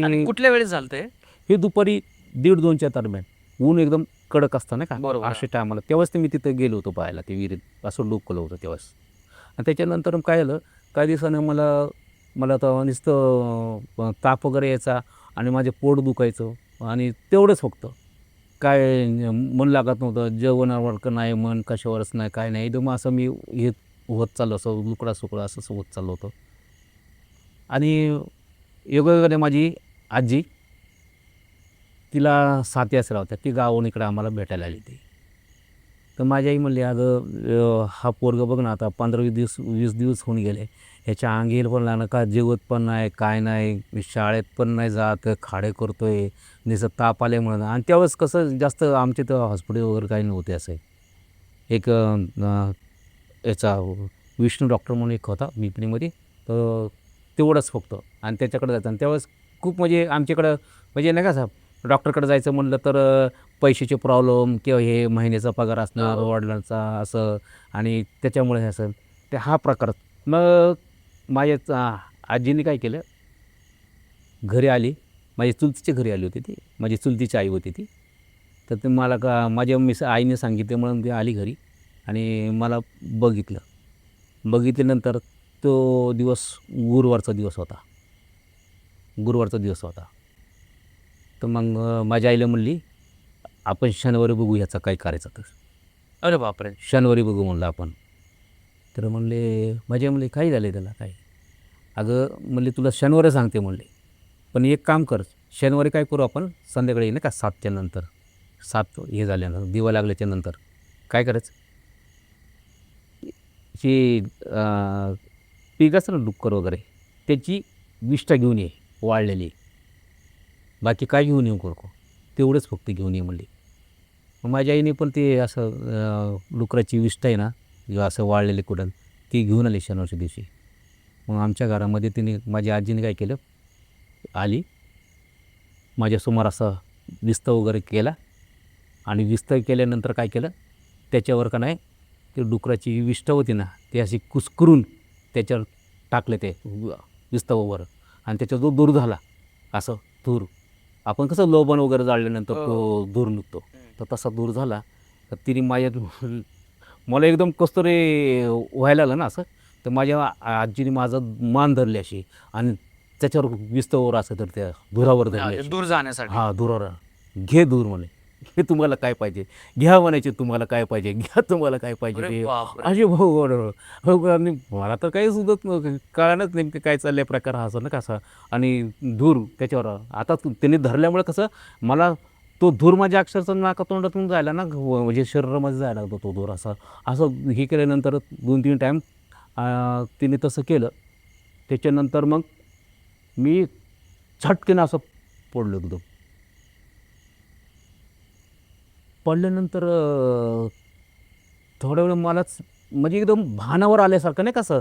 आणि की कुठल्या वेळेस झालं ते? हे दुपारी 1:30-2च्या दरम्यान ऊन एकदम कडक असतं ना का बरोबर. अशा टायमाला तेव्हाच ते मी तिथं गेलो होतो पाहायला ते विहिरीत असं डोकलं होतं तेव्हाच आणि त्याच्यानंतर काय झालं काही दिवसानं मला तर नुसतं ताप वगैरे यायचा आणि माझे पोट दुखायचं आणि तेवढंच फक्त काय मन लागत नव्हतं जेवणावर नाही मन कशावरच नाही काय नाही एकदम असं मी हे होत चाललं असं लुकडा असं होत चाललं होतं आणि योगायोगाने माझी आजी तिला 7 यात्रा होत्या ती गावाहून इकडं आम्हाला भेटायला आली ती तर माझी आई म्हणली, अगं हा पोरगा बघ ना, आता 15-20 दिवस होऊन गेले, ह्याच्या अंगी पण लागणं, का जेवत पण नाही, काय नाही, शाळेत पण नाही जात, खाडे करतोय, नुसतं ताप आल्यामुळं. आणि त्यावेळेस कसं जास्त आमच्या इथं हॉस्पिटल वगैरे काही नव्हते असे. एक याचा विष्णू डॉक्टर म्हणून एक होता पिंपरीमध्ये, तर तेवढंच फक्त. आणि त्याच्याकडे जायचं. आणि त्यावेळेस खूप म्हणजे आमच्याकडं म्हणजे नाही का असं डॉक्टरकडे जायचं म्हणलं तर पैशाचे प्रॉब्लेम किंवा हे महिन्याचा पगार असणार वडिलांचा असं, आणि त्याच्यामुळे हे असं ते हा प्रकार. मग माझ्या आजीने काय केलं, घरी आली, माझ्या चुलतीच्या घरी आली होती ती, माझी चुलतीची आई होती ती. तर ते मला का माझ्या आईने सांगितले म्हणून ती आली घरी आणि मला बघितलं. बघितल्यानंतर तो दिवस गुरुवारचा दिवस होता. गुरुवारचा दिवस होता. तर मग माझ्या आईला म्हणली, आपण शनिवारी बघू याचा काय करायचं तर. अरे बापरे. शनिवारी बघू म्हणलं आपण. तर म्हणले, माझी आई म्हणली, काय झालं त्याला काय? अगं म्हणले, तुला शनिवारी सांगते म्हणले, पण एक काम कर, शनिवारी काय करू आपण, संध्याकाळी नाही का 7च्या नंतर, 7 हे झाल्यानंतर, दिवा लागल्याच्या नंतर काय करायचं, जी पीक असतं ना डुक्कर वगैरे, त्याची विष्ठा घेऊन ये वाळलेली, बाकी काय घेऊन येऊ नको, तेवढंच फक्त घेऊन ये म्हणली. मग माझ्या आईने पण ते असं डुकराची विष्ठा आहे ना, किंवा असं वाळलेले कुडल, ती घेऊन आली शनिवारच्या दिवशी. मग आमच्या घरामध्ये तिने, माझ्या आजीने काय केलं, आली माझ्यासमोर असं विस्तव वगैरे केला, आणि विस्तव केल्यानंतर काय केलं, त्याच्यावर का नाही ते डुकराची विष्ठा होती ना, ती अशी कुस्करून त्याच्यावर टाकले ते विस्तवावर, आणि त्याचा जो धूर झाला, असं धूर, आपण कसं लोबण वगैरे जाळल्यानंतर तो धूर निघतो, तर तसा धूर झाला. तर तिने मला एकदम कसं तरी व्हायला लागलं ना असं. तर माझ्या आजीने माझं मान धरली अशी, आणि त्याच्यावर विस्तवावर असं तर त्या धुरावर धरली अशी. दूर जाण्यासाठी. हां, धुरावर. घे धूर म्हणे, हे तुम्हाला काय पाहिजे घ्या म्हणायचे, तुम्हाला काय पाहिजे घ्या, तुम्हाला काय पाहिजे अरे ते. बापरे. असे हो आणि मला तर काही सुचत नव्हतं, कळणंच नेमकं काय चाललंय प्रकार हा, असं ना कसा. आणि धूर त्याच्यावर आता त्यांनी धरल्यामुळे कसं मला तो धूर माझ्या अक्षरशः नाका तोंडातून जायला ना, म्हणजे शरीरामध्ये जायला लागतो तो धूर असा. असं हे केल्यानंतर 2-3 टाईम तिने तसं केलं. त्याच्यानंतर मग मी झटकन असं पडलो एकदम. पडल्यानंतर थोड्या वेळ मलाच म्हणजे एकदम भानावर आल्यासारखं नाही का असं,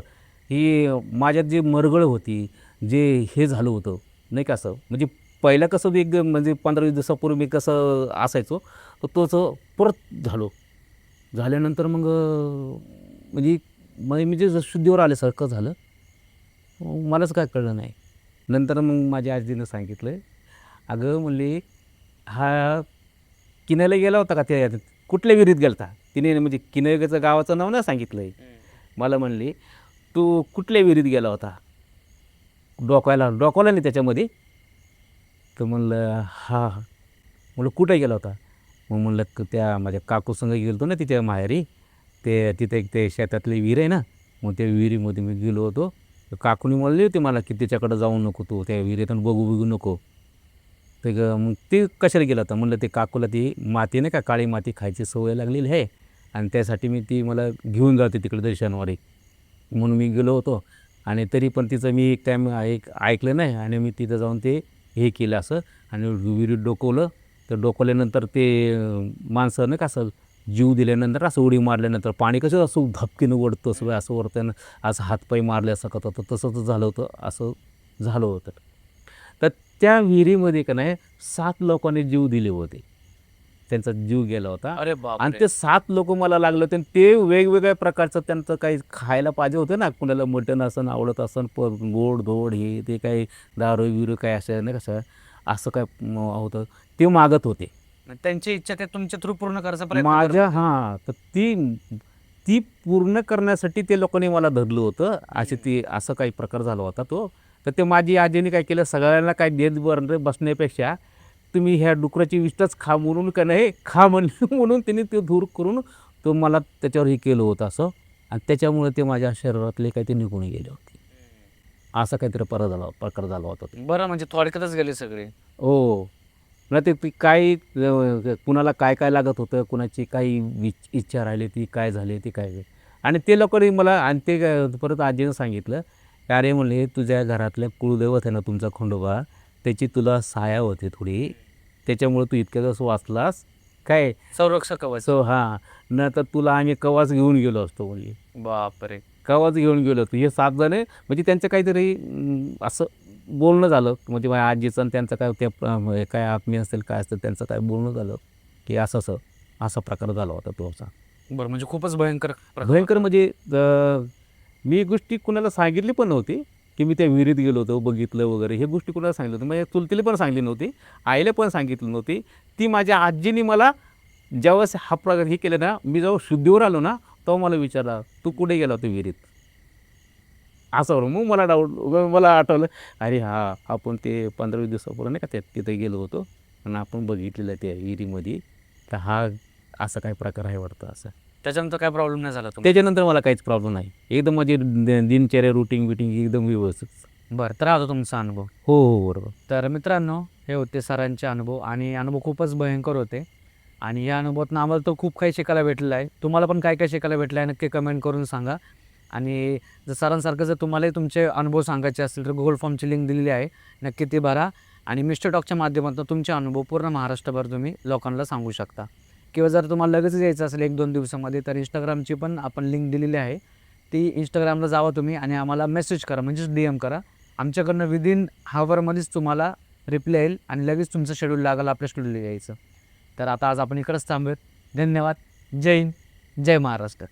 ही माझ्यात जी मरगळ होती, जे हे झालं होतं नाही का असं, म्हणजे पहिलं कसं मी एकदम म्हणजे 15-20 दिवसापूर्वी मी कसं असायचो, तर तसं परत झालो. झाल्यानंतर मग म्हणजे मी जे शुद्धीवर आल्यासारखं झालं. मलाच काय कळलं नाही. नंतर मग माझ्या आजीनं सांगितलं, अगं म्हणली, हा किनायला गेला होता का, त्या कुठल्या विहिरीत गेलता? तिने म्हणजे किनईचं गावाचं नाव नाही सांगितलं आहे. मला म्हणली, तू कुठल्या विहिरीत गेला होता? डोकावला नाही त्याच्यामध्ये? तर म्हणलं हा. म्हणलं कुठे गेला होता? मग म्हणलं त्या माझ्या काकूसंग गेलो ना तिच्या माहेरी, ते तिथे एक ते शेतातली विहीर आहे ना, मग त्या विहिरीमध्ये मी गेलो होतो. तर काकूनी म्हणली होती मला की तिच्याकडं जाऊ नको तू, त्या विहिरीतून बघू नको. तर मग ते कशाला गेला होता? म्हणलं ते काकूला ती माती नाही का, काळी माती खायची सवय लागलेली आहे, आणि त्यासाठी मी ती मला घेऊन जाते तिकडे दर्शनवारी, म्हणून मी गेलो होतो. आणि तरी पण तिचं मी एक टाईम ऐकलं नाही, आणि मी तिथं जाऊन ते हे केलं असं, आणि विहिरीत डोकवलं. तर डोकवल्यानंतर ते माणसं नाही का असं जीव दिल्यानंतर असं उडी मारल्यानंतर पाणी कसं असं धपकीनं ओढतं सगळं, असं वरतं असं हातपाय मारल्यासारखं होतं, तसंच झालं होतं, असं झालं होतं. तर त्या विहिरीमध्ये का नाही 7 लोकांनी जीव दिले होते, त्यांचा जीव गेला होता. अरे आणि बापरे. ते 7 लोक मला लागले होते, आणि ते वेगवेगळ्या प्रकारचं त्यांचं काही खायला पाहिजे होतं ना, कुणाला मटण असं आवडत असं, गोड धोड हे ते काही दारू बिरू काय असं नाही कसं, असं काय होतं ते मागत होते. त्यांची इच्छा ते तुमच्या थ्रू पूर्ण करायचा प्रयत्न करत माझ्या होते. हां, तर ती ती पूर्ण करण्यासाठी ते लोकांनी मला धरलं होतं. अशी ती असं काही प्रकार झाला होता तो. तर ते माझी आजीने काय केलं, सगळ्यांना काय देत बसण्यापेक्षा तुम्ही ह्या डुकराची विष्ठाच खा म्हणून का नाही, खा म्हणलं म्हणून तिने ते धूर करून तो मला त्याच्यावर हे केलं होतं असं, आणि त्याच्यामुळे ते माझ्या शरीरातले काही ते निघून गेले होते. असा काहीतरी प्रकार झाला होता तो. बरं, म्हणजे थोडक्यातच गेले सगळे. हो. मला ते ती काय कुणाला काय काय लागत होतं, कुणाची काही इच्छा राहिली ती काय झाली ती काय. आणि ते लोकांनी मला आणि ते परत आजीनं सांगितलं, की "अरे," म्हणले, "तुझ्या घरातलं कुळदैवत आहे ना तुमचा खंडोबा, त्याची तुला सहाय्या होते थोडी, त्याच्यामुळे तू इतक्या दिवस वाचलास काय. संरक्षक कवच. सो हां, न तर तुला आम्ही कवाच घेऊन गेलो असतो," म्हणले. बापरे. कवाच घेऊन गेलो होतो. हे 7 जण म्हणजे त्यांचं काहीतरी असं बोलणं झालं. म्हणजे माझ्या आजीचं आणि त्यांचं काय ते काय आत्मीय असेल काय असेल त्यांचं काय बोलणं झालं, की असं-असं असा प्रकार झाला होता तो असा. बरं, म्हणजे खूपच भयंकर प्रकार भयंकर होता. म्हणजे मी गोष्टी कुणाला सांगितली पण नव्हती, की मी त्या विहिरीत गेलो होतो, बघितलं वगैरे. हे गोष्टी कुणाला सांगितलं नव्हतं. माझ्या चुलतीला पण सांगितली नव्हती, आईला पण सांगितली नव्हती. ती माझ्या आजीने मला ज्यावेळेस हा प्रकार हे केलं ना, मी जेव्हा शुद्धीवर आलो ना, तेव्हा मला विचारला, "तू कुठे गेला होता विहिरीत?" असं बरं. मग मला मला आठवलं, अरे हां, आपण ते 15-20 दिवसापूर्वी नाही का तिथे गेलो होतो आणि आपण बघितलेलं त्या विहिरीमध्ये. तर हा असा काही प्रकार आहे वाटतं असं. त्याच्यानंतर काय प्रॉब्लेम नाही झाला तुम्हाला? त्याच्यानंतर मला काहीच प्रॉब्लेम नाही. एकदम माझी दिनचर्या, रुटीन एकदम व्यवस्थित. बरं, तर हा होता तुमचा अनुभव. हो, हो, बरोबर. तर मित्रांनो, हे होते सरांचे अनुभव आणि अनुभव खूपच भयंकर होते आणि या अनुभवातून आम्हाला तर खूप काही शिकायला भेटलेलं आहे. तुम्हाला पण काय काय शिकायला भेटलं आहे नक्की कमेंट करून सांगा. आणि जर सरांसारखं जर तुम्हालाही तुमचे अनुभव सांगायचे असतील तर गुगल फॉर्मची लिंक दिलेली आहे, नक्की ती भरा आणि मिस्टर टॉकच्या माध्यमातून तुमचे अनुभव पूर्ण महाराष्ट्रभर तुम्ही लोकांना सांगू शकता. किंवा जर तुम्हाला लगेच यायचं असेल 1-2 दिवसामध्ये तर इंस्टाग्रामची पण आपण लिंक दिलेली आहे. ती इंस्टाग्रामला जावा तुम्ही आणि आम्हाला मेसेज करा, म्हणजेच DM करा. आमच्याकडनं विदिन हावरमध्येच तुम्हाला रिप्लाय येईल आणि लगेच तुमचं शेड्यूल लागेल आपल्या स्टुडिओला यायचं. तर आता आज आपण इकडंच थांबूयात. धन्यवाद. जय हिंद, जय महाराष्ट्र.